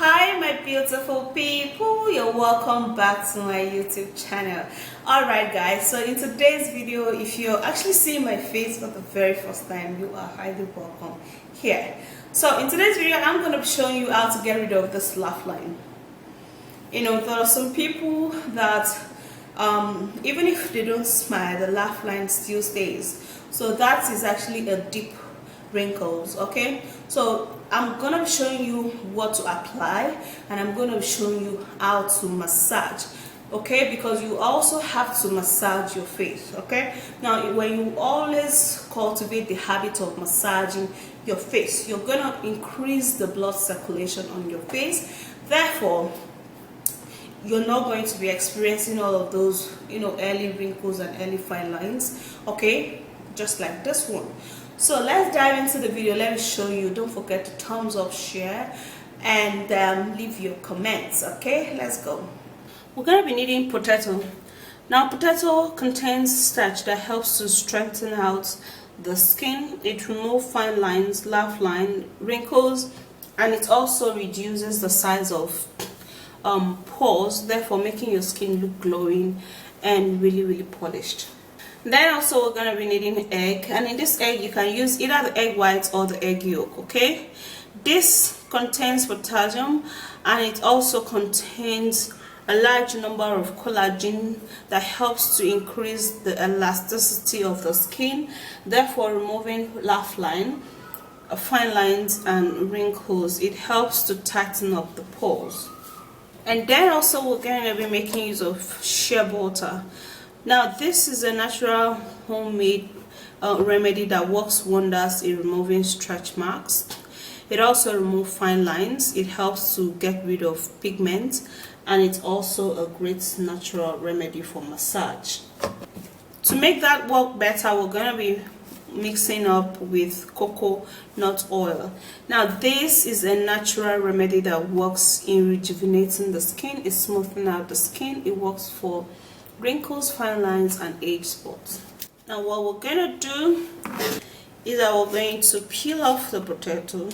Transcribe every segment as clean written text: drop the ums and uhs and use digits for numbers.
Hi my beautiful people, you're welcome back to my YouTube channel. Alright guys, so in today's video, if you're actually seeing my face for the very first time, you are highly welcome here. So in today's video, I'm going to be showing you how to get rid of this laugh line. You know, there are some people that even if they don't smile, the laugh line still stays. So that is actually a deep wrinkles. Okay, so I'm gonna be showing you what to apply, and I'm gonna be showing you how to massage. Okay, because you also have to massage your face. Okay, now when you always cultivate the habit of massaging your face, you're gonna increase the blood circulation on your face. Therefore, you're not going to be experiencing all of those, you know, early wrinkles and early fine lines. Okay, just like this one. So let's dive into the video. Let me show you. Don't forget to thumbs up, share, and leave your comments. Okay, let's go. We're going to be needing potato. Now potato contains starch that helps to strengthen out the skin. It removes fine lines, laugh line, wrinkles, and it also reduces the size of pores, therefore making your skin look glowing and really polished. Then also we're going to be needing egg, and in this egg you can use either the egg white or the egg yolk. Okay, this contains potassium, and it also contains a large number of collagen that helps to increase the elasticity of the skin, therefore removing laugh line, fine lines and wrinkles. It helps to tighten up the pores. And then also we're going to be making use of shea butter. Now this is a natural homemade remedy that works wonders in removing stretch marks. It also removes fine lines. It helps to get rid of pigment, and it's also a great natural remedy for massage. To make that work better, we're going to be mixing up with coconut oil. Now this is a natural remedy that works in rejuvenating the skin. It's smoothing out the skin. It works for wrinkles, fine lines and age spots. Now what we're going to do is that we're going to peel off the potato.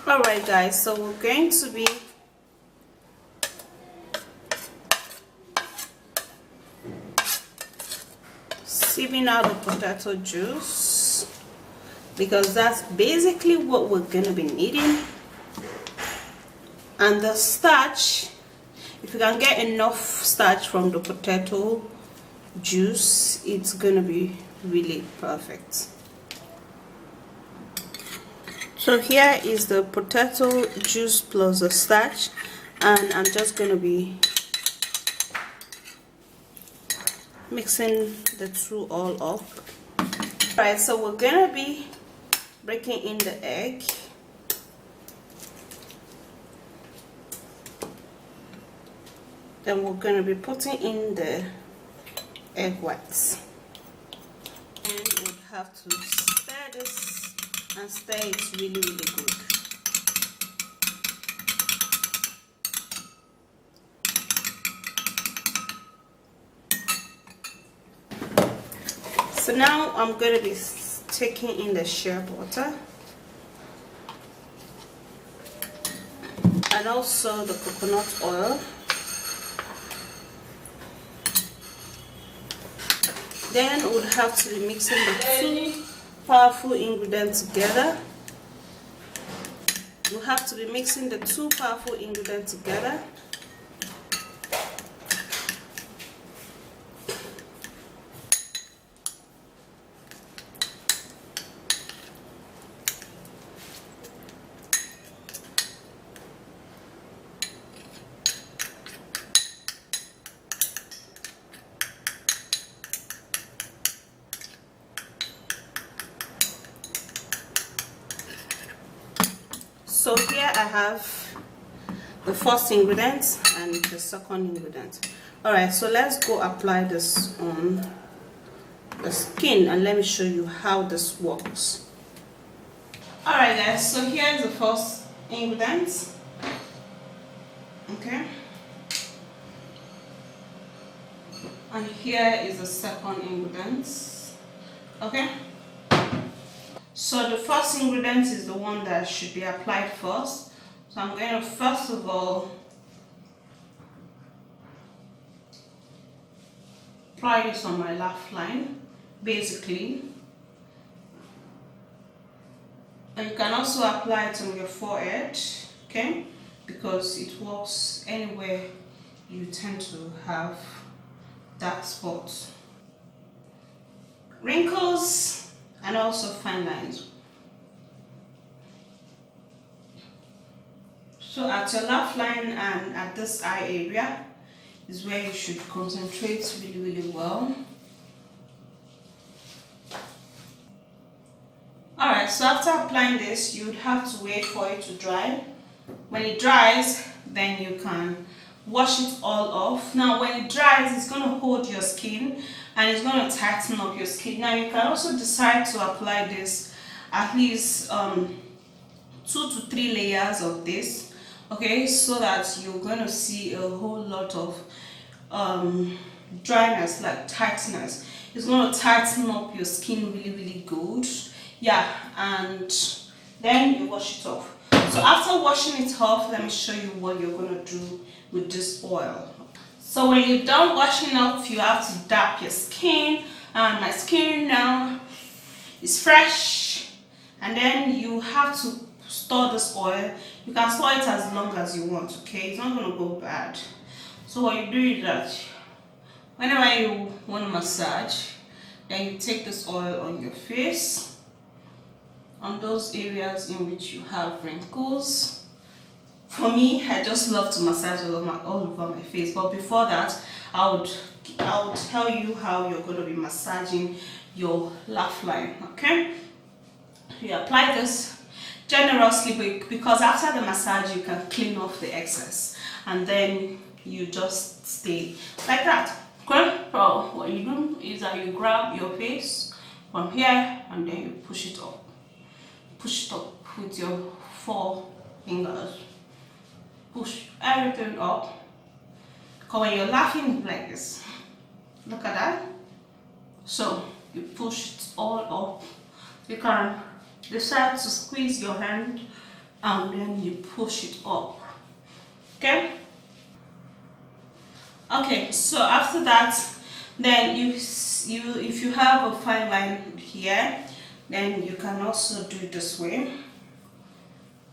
Alright guys, so we're going to be sieving out the potato juice, because that's basically what we're going to be needing. And the starch, if you can get enough starch from the potato juice, it's going to be really perfect. So here is the potato juice plus the starch, and I'm just going to be mixing the two all up. Alright, so we're going to be breaking in the egg. Then we're going to be putting in the egg whites. And we have to stir this and stir it really good. So now I'm going to be taking in the shea butter and also the coconut oil. Then we'll have to be mixing the two powerful ingredients together. We'll have to be mixing the two powerful ingredients together. So here I have the first ingredient and the second ingredient. Alright, so let's go apply this on the skin and let me show you how this works. Alright guys, so here is the first ingredient. Okay, and here is the second ingredient. Okay, so the first ingredient is the one that should be applied first. So I'm going to first of all apply this on my laugh line, basically. And you can also apply it on your forehead, okay, because it works anywhere you tend to have dark spots, wrinkles, and also fine lines. So at your laugh line and at this eye area is where you should concentrate really well. Alright, so after applying this, you would have to wait for it to dry. When it dries, then you can wash it all off. Now when it dries, it's going to hold your skin and it's going to tighten up your skin. Now you can also decide to apply this at least 2 to 3 layers of this, okay, so that you're going to see a whole lot of dryness, like tightness. It's going to tighten up your skin really good. Yeah, and then you wash it off. So after washing it off, let me show you what you're going to do with this oil. So when you're done washing off, you have to dab your skin, and my skin now is fresh. And then you have to store this oil. You can store it as long as you want, okay? It's not going to go bad. So what you do is that whenever you want to massage, then you take this oil on your face, on those areas in which you have wrinkles. For me, I just love to massage all over my face, but before that, I would tell you how you're going to be massaging your laugh line, okay? You apply this generously because after the massage, you can clean off the excess, and then you just stay like that, okay? So what you do is that you grab your face from here and then you push it up. Push it up with your 4 fingers. Push everything up. Because when you're laughing like this, look at that. So you push it all up. You can decide to squeeze your hand and then you push it up. Okay? Okay, so after that, then if you have a fine line here, then you can also do it this way,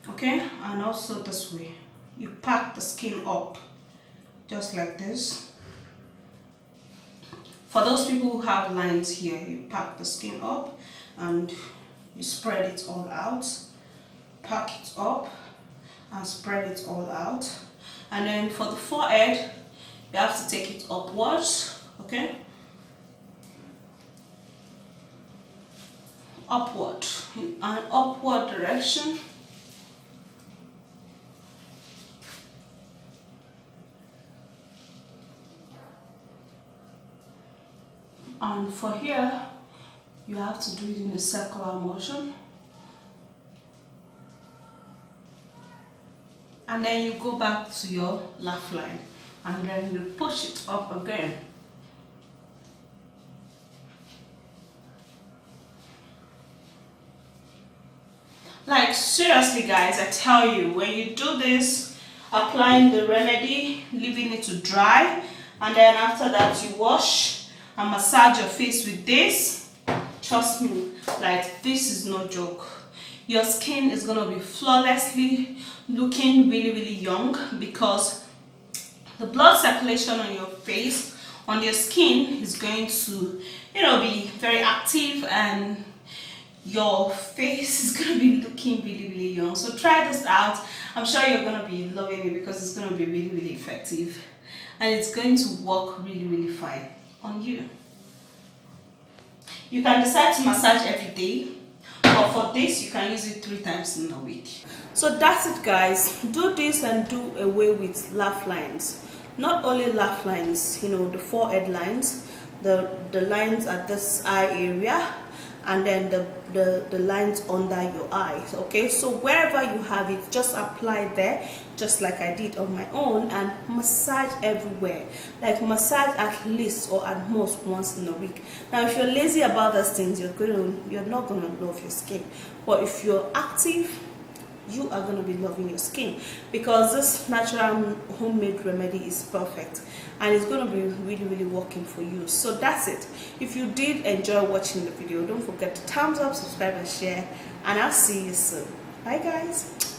okay, and also this way. You pack the skin up just like this. For those people who have lines here, you pack the skin up and you spread it all out. Pack it up and spread it all out. And then for the forehead, you have to take it upwards, okay? Upward, in an upward direction. And for here, you have to do it in a circular motion. And then you go back to your laugh line and then you push it up again. Like seriously guys, I tell you, when you do this, applying the remedy, leaving it to dry, and then after that you wash and massage your face with this, trust me, like this is no joke. Your skin is going to be flawlessly looking really young, because the blood circulation on your face, on your skin, is going to, be very active, and your face is going to be looking really young. So try this out. I'm sure you're going to be loving it because it's going to be really effective, and it's going to work really fine on you. You can decide to massage every day, But for this, you can use it 3 times in a week. So that's it, guys. Do this and do away with laugh lines. Not only laugh lines, you know, the forehead lines, the lines at this eye area, and then the lines under your eyes. Okay, so wherever you have it, just apply there, just like I did on my own, and massage everywhere. Like massage at least or at most once in a week. Now if you're lazy about those things, you're not gonna love your skin. But if you're active, you are going to be loving your skin, because this natural homemade remedy is perfect and it's going to be really working for you. So that's it. If you did enjoy watching the video, don't forget to thumbs up, subscribe and share, and I'll see you soon. Bye guys.